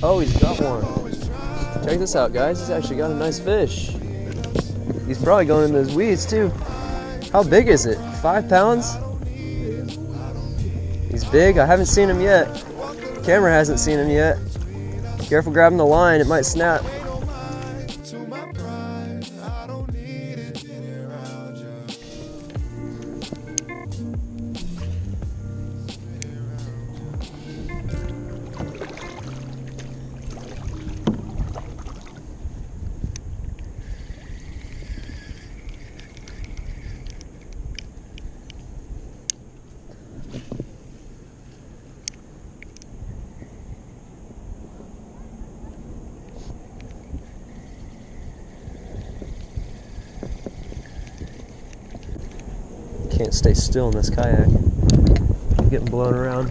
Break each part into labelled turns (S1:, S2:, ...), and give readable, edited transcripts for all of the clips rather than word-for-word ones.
S1: Oh, he's got one. Check this out, guys. He's actually got a nice fish. He's probably going in those weeds too. How big is it? 5 pounds? He's big. I haven't seen him yet. Camera hasn't seen him yet. Careful grabbing the line, it might snap. Can't stay still in this kayak. I'm getting blown around.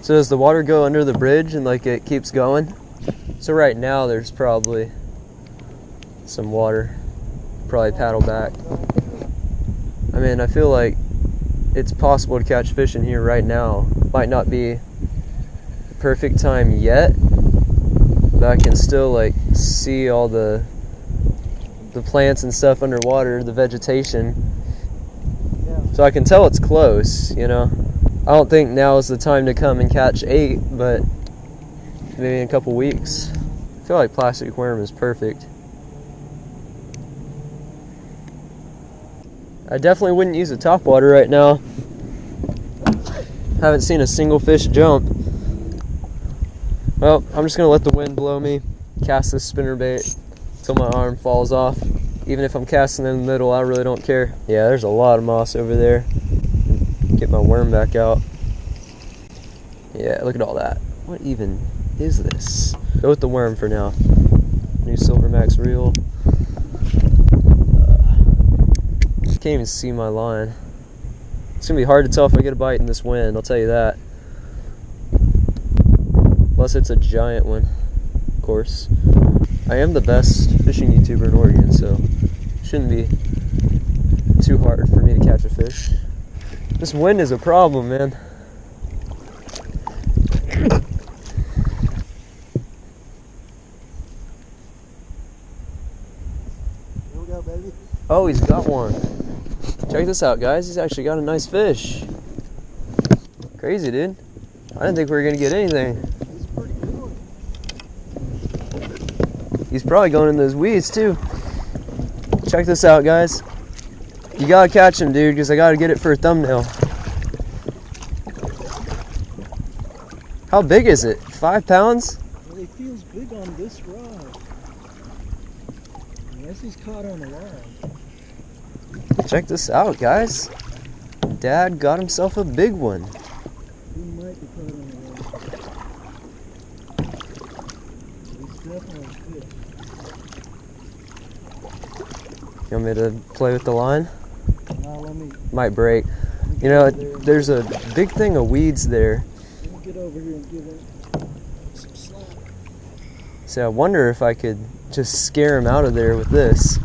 S1: So does the water go under the bridge and like it keeps going? So right now there's probably some water. Probably paddle back. I mean, I feel like it's possible to catch fish in here right now. Might not be the perfect time yet, but I can still like see all the plants and stuff underwater, the vegetation. So I can tell it's close, you know. I don't think now is the time to come and catch 8, but maybe in a couple weeks. I feel like plastic worm is perfect. I definitely wouldn't use a topwater right now. Haven't seen a single fish jump. Well, I'm just gonna let the wind blow me, cast this spinnerbait till my arm falls off. Even if I'm casting in the middle, I really don't care. Yeah, there's a lot of moss over there. Get my worm back out. Yeah, look at all that. What even is this? Go with the worm for now. New Silver Max reel. Can't even see my line. It's gonna be hard to tell if I get a bite in this wind, I'll tell you that. Unless it's a giant one, of course. I am the best fishing YouTuber in Oregon, so it shouldn't be too hard for me to catch a fish. This wind is a problem, man.
S2: Here we go, baby.
S1: Oh, he's got one. Check this out, guys. He's actually got a nice fish. Crazy, dude. I didn't think we were gonna get anything. He's probably going in those weeds too. Check this out, guys. You gotta catch him, dude, because I gotta get it for a thumbnail. How big is it? 5 pounds?
S2: Well, he feels big on this rod. Unless he's caught on the line.
S1: Check this out, guys. Dad got himself a big one.
S2: He might be caught on the line. He's definitely a fish.
S1: You want me to play with the line?
S2: Now let me
S1: Might break. You know, there's a big thing of weeds there.
S2: let me get over here and give him some slack.
S1: So I wonder if I could just scare him out of there with this.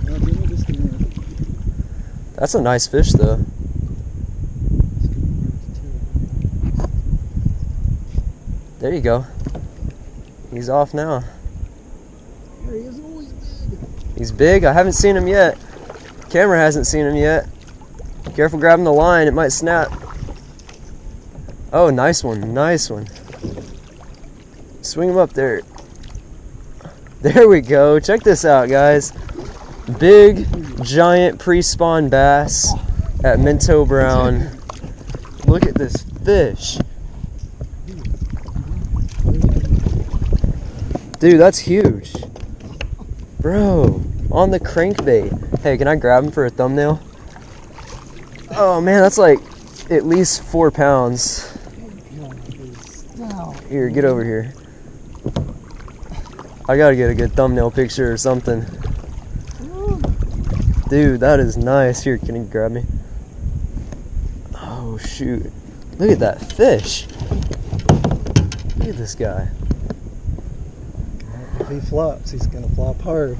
S2: Now give me this thing.
S1: That's a nice fish, though. There you go. He's off now.
S2: Here he is. Oh, he's big.
S1: He's big. I haven't seen him yet. Camera hasn't seen him yet. Careful grabbing the line, it might snap. Oh, nice one, nice one. Swing him up there. There we go. Check this out, guys. Big, giant pre-spawn bass at Minto Brown. Look at this fish. Dude, that's huge. Bro, on the crankbait. Hey, can I grab him for a thumbnail? Oh man, that's like at least 4 pounds. Here, get over here. I gotta get a good thumbnail picture or something. Dude, that is nice. Here, can you grab me? Oh shoot. Look at that fish. Look at this guy.
S2: If he flops, he's gonna flop hard.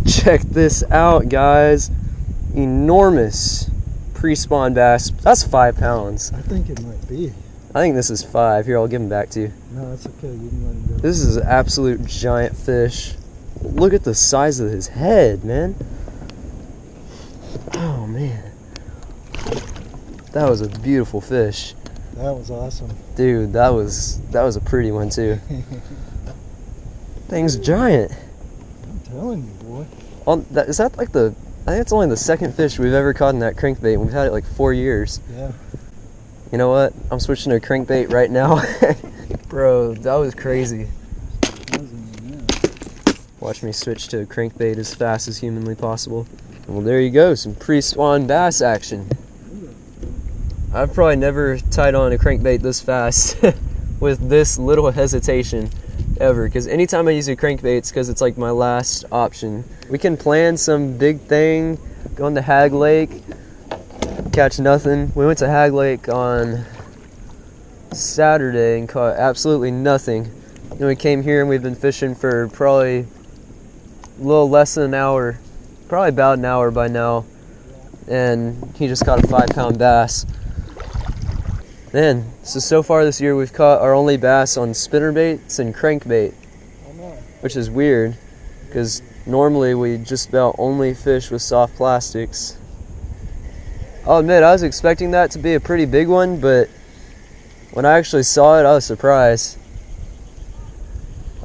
S1: Check this out, guys. Enormous pre-spawn bass. That's 5 pounds.
S2: I think it might be.
S1: I think this is 5. Here, I'll give him back to you.
S2: No, that's okay. You can let him go.
S1: This is an absolute giant fish. Look at the size of his head, man. Oh, man. That was a beautiful fish.
S2: That was awesome.
S1: Dude, that was a pretty one, too. Thing's giant.
S2: I'm telling you, boy.
S1: Is that like I think it's only the second fish we've ever caught in that crankbait. We've had it like 4 years.
S2: Yeah.
S1: You know what? I'm switching to a crankbait right now. Bro, that was crazy. Watch me switch to a crankbait as fast as humanly possible. Well, there you go. Some pre-spawn bass action. I've probably never tied on a crankbait this fast with this little hesitation ever, because anytime I use a crankbait, it's because it's like my last option. We can plan some big thing, go into Hag Lake, catch nothing. We went to Hag Lake on Saturday and caught absolutely nothing. Then we came here and we've been fishing for probably a little less than an hour, probably about an hour by now, and he just caught a 5-pound bass. Man, so far this year we've caught our only bass on spinnerbaits and crankbait, which is weird, because normally we just about only fish with soft plastics. I'll admit, I was expecting that to be a pretty big one, but when I actually saw it, I was surprised.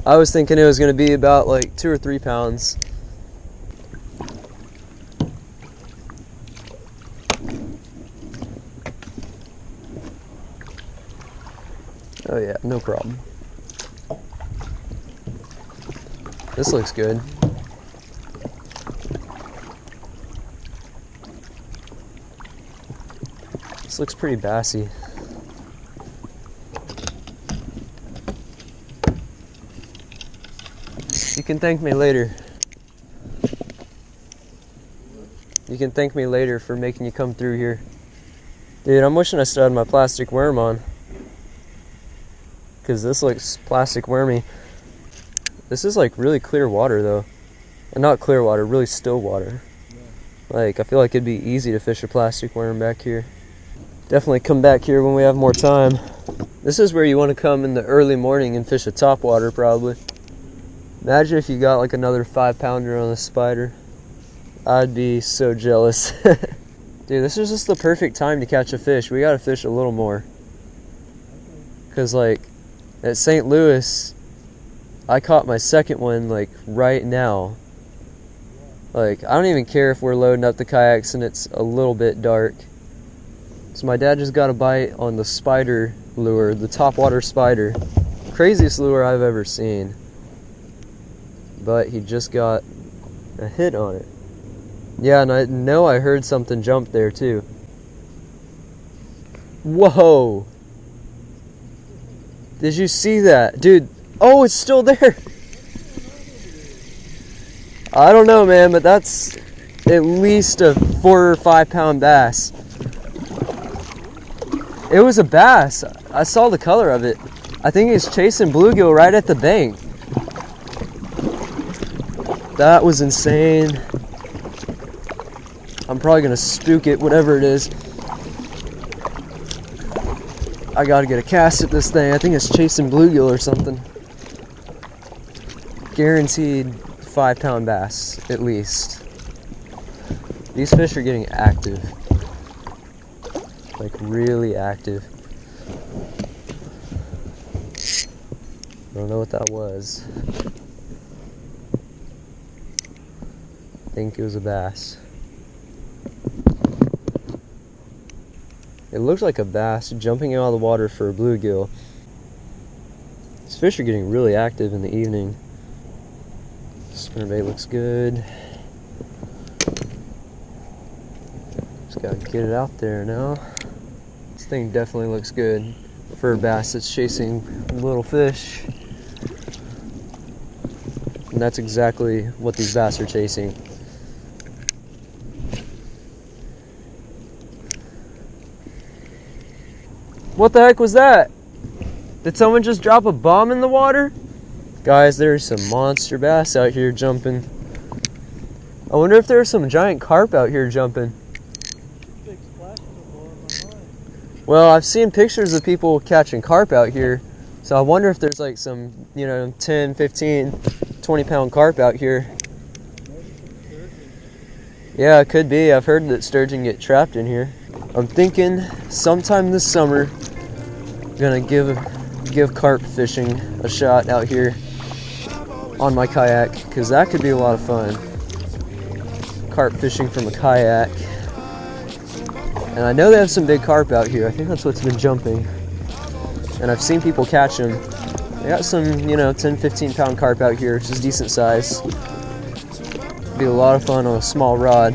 S1: I was thinking it was going to be about like 2 or 3 pounds. Oh yeah, no problem. This looks good. This looks pretty bassy. You can thank me later. You can thank me later for making you come through here. Dude, I'm wishing I still had my plastic worm on, because this looks plastic wormy. This is like really clear water though. And not clear water, really still water. Like, I feel like it'd be easy to fish a plastic worm back here. Definitely come back here when we have more time. This is where you want to come in the early morning and fish a topwater probably. Imagine if you got like another 5-pounder on a spider. I'd be so jealous. Dude, this is just the perfect time to catch a fish. We gotta fish a little more. Cause like, at St. Louis, I caught my second one like right now. Like, I don't even care if we're loading up the kayaks and it's a little bit dark. So my dad just got a bite on the spider lure, the topwater spider. Craziest lure I've ever seen. But he just got a hit on it. Yeah, and I know I heard something jump there too. Whoa! Did you see that? Dude, oh, it's still there! I don't know, man, but that's at least a 4 or 5 pound bass. It was a bass. I saw the color of it. I think he's chasing bluegill right at the bank. That was insane. I'm probably gonna spook it, whatever it is. I gotta get a cast at this thing. I think it's chasing bluegill or something. Guaranteed 5 pound bass, at least. These fish are getting active. Like, really active. I don't know what that was. I think it was a bass. It looks like a bass jumping out of the water for a bluegill. These fish are getting really active in the evening. Spinnerbait looks good. Just gotta get it out there now. This thing definitely looks good for a bass that's chasing little fish. And that's exactly what these bass are chasing. What the heck was that? Did someone just drop a bomb in the water? Guys, there's some monster bass out here jumping. I wonder if there's some giant carp out here jumping.
S2: Big splash will blow my mind.
S1: Well, I've seen pictures of people catching carp out here, so I wonder if there's like some, 10, 15, 20 pound carp out here. Yeah, it could be. I've heard that sturgeon get trapped in here. I'm thinking sometime this summer, gonna give carp fishing a shot out here on my kayak, because that could be a lot of fun. Carp fishing from a kayak. And I know they have some big carp out here. I think that's what's been jumping. And I've seen people catch them. They got some, 10, 15 pound carp out here, which is decent size. Be a lot of fun on a small rod.